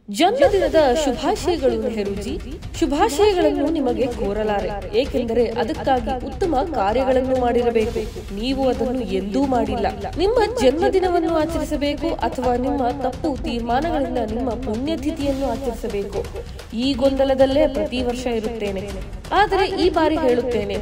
ಜನ್ಮದಿನದ ಶುಭಾಶಯಗಳು ನೆಹರೂಜಿ. ಶುಭಾಶಯಗಳನ್ನು ನಿಮಗೆ ಕೋರಲಾರೆ, ಏಕೆಂದರೆ ಅದಕ್ಕಾಗಿ ಉತ್ತಮ ಕಾರ್ಯಗಳನ್ನು ಮಾಡಿರಬೇಕು. ನೀವು ಅದನ್ನು ಎಂದೂ ಮಾಡಿಲ್ಲ. ನಿಮ್ಮ ಜನ್ಮದಿನವನ್ನು ಆಚರಿಸಬೇಕು ಅಥವಾ ನಿಮ್ಮ ತಪ್ಪು ತೀರ್ಮಾನಗಳಿಂದ ನಿಮ್ಮ ಪುಣ್ಯತಿಥಿಯನ್ನು ಆಚರಿಸಬೇಕು. ಈ ಗೊಂದಲದಲ್ಲೇ ಪ್ರತಿ ವರ್ಷ ಇರುತ್ತೇನೆ. ಆದರೆ ಈ ಬಾರಿ ಹೇಳುತ್ತೇನೆ,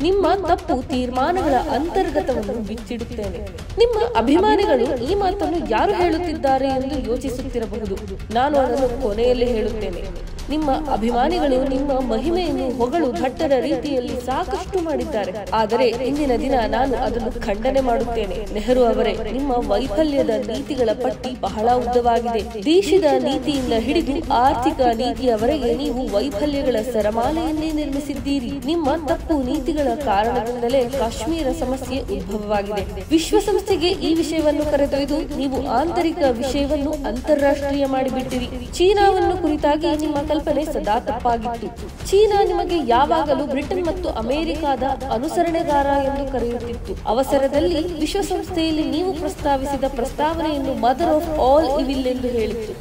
ನಿಮ್ಮ ತಪ್ಪು ತೀರ್ಮಾನಗಳ ಅಂತರ್ಗತವನ್ನು ಬಿಚ್ಚಿಡುತ್ತೇನೆ. ನಿಮ್ಮ ಅಭಿಮಾನಿಗಳು ಈ ಮಾತನ್ನು ಯಾರು ಹೇಳುತ್ತಿದ್ದಾರೆ ಎಂದು ಯೋಚಿಸುತ್ತಿರಬಹುದು. ನಾನು ಅದನ್ನು ಕೊನೆಯಲ್ಲಿ ಹೇಳುತ್ತೇನೆ. ನಿಮ್ಮ ಅಭಿಮಾನಿಗಳು ನಿಮ್ಮ ಮಹಿಮೆಯನ್ನು ಹೊಗಳು ಭಟ್ಟರ ರೀತಿಯಲ್ಲಿ ಸಾಕಷ್ಟು ಮಾಡಿದ್ದಾರೆ. ಆದರೆ ಇಂದಿನ ದಿನ ನಾನು ಅದನ್ನು ಖಂಡನೆ ಮಾಡುತ್ತೇನೆ. ನೆಹರು ಅವರೇ, ನಿಮ್ಮ ವೈಫಲ್ಯದ ನೀತಿಗಳ ಪಟ್ಟಿ ಬಹಳ ಉದ್ದವಾಗಿದೆ. ದೇಶದ ನೀತಿಯಿಂದ ಹಿಡಿದು ಆರ್ಥಿಕ ನೀತಿಯವರೆಗೆ ನೀವು ವೈಫಲ್ಯಗಳ ಸರಮಾಲೆಯನ್ನೇ ನಿರ್ಮಿಸಿದ್ದೀರಿ. ನಿಮ್ಮ ತಪ್ಪು ನೀತಿಗಳ ಕಾರಣದಿಂದಲೇ ಕಾಶ್ಮೀರ ಸಮಸ್ಯೆ ಉದ್ಭವವಾಗಿದೆ. ವಿಶ್ವಸಂಸ್ಥೆಗೆ ಈ ವಿಷಯವನ್ನು ಕರೆದೊಯ್ದು ನೀವು ಆಂತರಿಕ ವಿಷಯವನ್ನು ಅಂತಾರಾಷ್ಟ್ರೀಯ ಮಾಡಿಬಿಟ್ಟಿರಿ. ಚೀನಾವನ್ನು ಕುರಿತಾಗಿ ನಿಮ್ಮ ಕಲ್ಪನೆ ಸದಾ ತಪ್ಪಾಗಿತ್ತು. ಚೀನಾ ನಿಮಗೆ ಯಾವಾಗಲೂ ಬ್ರಿಟನ್ ಮತ್ತು ಅಮೆರಿಕಾದ ಅನುಸರಣೆಗಾರ ಎಂದು ಕರೆಯುತ್ತಿತ್ತು. ಅವಸರದಲ್ಲಿ ವಿಶ್ವಸಂಸ್ಥೆಯಲ್ಲಿ ನೀವು ಪ್ರಸ್ತಾವಿಸಿದ ಪ್ರಸ್ತಾವನೆಯನ್ನು ಮದರ್ ಆಫ್ ಆಲ್ ಇವಿಲ್ ಎಂದು ಹೇಳಿತ್ತು.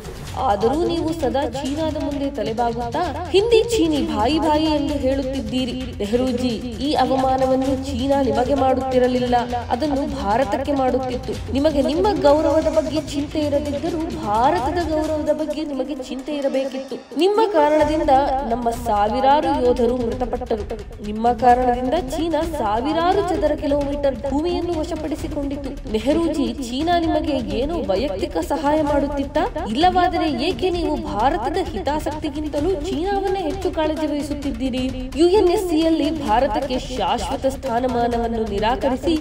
ಆದರೂ ನೀವು ಸದಾ ಚೀನಾದ ಮುಂದೆ ತಲೆಬಾಗುತ್ತಾ ಹಿಂದಿ ಚೀನಿ ಭಾಯಿ ಭಾಯಿ ಎಂದು ಹೇಳುತ್ತಿದ್ದೀರಿ. ನೆಹರೂಜಿ, ಈ ಅವಮಾನವನ್ನು ಚೀನಾ ನಿಮಗೆ ಮಾಡುತ್ತಿರಲಿಲ್ಲ, ಅದನ್ನು ಭಾರತಕ್ಕೆ ಮಾಡುತ್ತಿತ್ತು. ನಿಮಗೆ ನಿಮ್ಮ ಗೌರವದ ಬಗ್ಗೆ ಚಿಂತೆ ಇರದಿದ್ದರೂ ಭಾರತದ ಗೌರವದ ಬಗ್ಗೆ ನಿಮಗೆ ಚಿಂತೆ ಇರಬೇಕಿತ್ತು. ನಿಮ್ಮ ಕಾರಣದಿಂದ ನಮ್ಮ ಸಾವಿರಾರು ಯೋಧರು ಮೃತಪಟ್ಟರು. ನಿಮ್ಮ ಕಾರಣದಿಂದ ಚೀನಾ ಸಾವಿರಾರು ಚದರ ಕಿಲೋಮೀಟರ್ ಭೂಮಿಯನ್ನು ವಶಪಡಿಸಿಕೊಂಡಿತು. ನೆಹರೂಜಿ, ಚೀನಾ ನಿಮಗೆ ಏನೋ ವೈಯಕ್ತಿಕ ಸಹಾಯ ಮಾಡುತ್ತಿತ್ತಾ? ಇಲ್ಲವಾದರೆ ಏಕೆ ನೀವು ಭಾರತದ ಹಿತಾಸಕ್ತಿಗಿಂತಲೂ ಚೀನಾವನ್ನೇ ಹೆಚ್ಚು ಕಾಳಜಿ ವಹಿಸುತ್ತಿದ್ದೀರಿ? ಯುಎನ್ಎಸ್ಸಿಯಲ್ಲಿ ಭಾರತಕ್ಕೆ ಶಾಶ್ವತ ಸ್ಥಾನಮಾನವನ್ನು ನಿರಾಕರಿಸಿ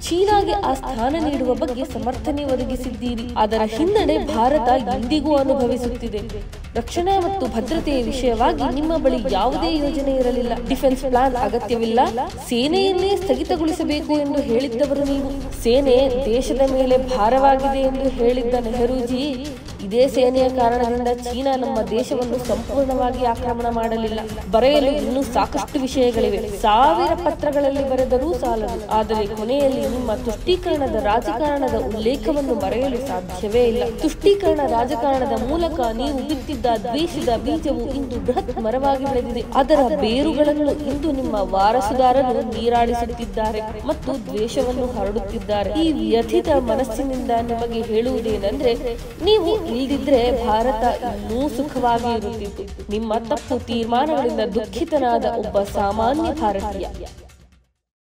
ಚೀನಾಗೆ ಆ ಸ್ಥಾನ ನೀಡುವ ಬಗ್ಗೆ ಸಮರ್ಥನೆ ಒದಗಿಸಿದ್ದೀರಿ. ಅದರ ಹಿನ್ನಡೆ ಭಾರತ ಇಂದಿಗೂ ಅನುಭವಿಸುತ್ತಿದೆ. ರಕ್ಷಣಾ ಮತ್ತು ಭದ್ರತೆಯ ವಿಷಯವಾಗಿ ನಿಮ್ಮ ಬಳಿ ಯಾವುದೇ ಯೋಜನೆ ಇರಲಿಲ್ಲ. ಡಿಫೆನ್ಸ್ ಪ್ಲಾನ್ ಅಗತ್ಯವಿಲ್ಲ. ಸೇನೆಯನ್ನೇ ಸ್ಥಗಿತಗೊಳಿಸಬೇಕು ಎಂದು ಹೇಳಿದ್ದವರು ನೀವು. ಸೇನೆ ದೇಶದ ಮೇಲೆ ಭಾರವಾಗಿದೆ ಎಂದು ಹೇಳಿದ್ದ ನೆಹರೂಜಿ, ಇದೇ ಸೇನೆಯ ಕಾರಣದಿಂದ ಚೀನಾ ನಮ್ಮ ದೇಶವನ್ನು ಸಂಪೂರ್ಣವಾಗಿ ಆಕ್ರಮಣ ಮಾಡಲಿಲ್ಲ. ಬರೆಯಲು ಇನ್ನೂ ಸಾಕಷ್ಟು ವಿಷಯಗಳಿವೆ. 1000 ಪತ್ರಗಳಲ್ಲಿ ಬರೆದರೂ ಸಾಲದು. ಆದರೆ ಕೊನೆಯಲ್ಲಿ ನಿಮ್ಮ ತುಷ್ಟೀಕರಣದ ರಾಜಕಾರಣದ ಉಲ್ಲೇಖವನ್ನು ಮರೆಯಲು ಸಾಧ್ಯವೇ ಇಲ್ಲ. ತುಷ್ಟೀಕರಣ ರಾಜಕಾರಣದ ಮೂಲಕ ನೀವು ಬಿತ್ತಿದ್ದ ದ್ವೇಷದ ಬೀಜವು ಇಂದು ಬೃಹತ್ ಮರವಾಗಿ ಬೆಳೆದಿದೆ. ಅದರ ಬೇರುಗಳನ್ನು ಇಂದು ನಿಮ್ಮ ವಾರಸುದಾರರು ನೀರಾಡಿಸುತ್ತಿದ್ದಾರೆ ಮತ್ತು ದ್ವೇಷವನ್ನು ಹರಡುತ್ತಿದ್ದಾರೆ. ಈ ವ್ಯಥಿತ ಮನಸ್ಸಿನಿಂದ ನಿಮಗೆ ಹೇಳುವುದೇನೆಂದ್ರೆ, ನೀವು ಇಲ್ಲದಿದ್ರೆ ಭಾರತ ಇನ್ನೂ ಸುಖವಾಗಿ ಇರುತ್ತಿತ್ತು. ನಿಮ್ಮ ತಪ್ಪು ತೀರ್ಮಾನಗಳಿಂದ ದುಃಖಿತನಾದ ಒಬ್ಬ ಸಾಮಾನ್ಯ ಭಾರತೀಯ.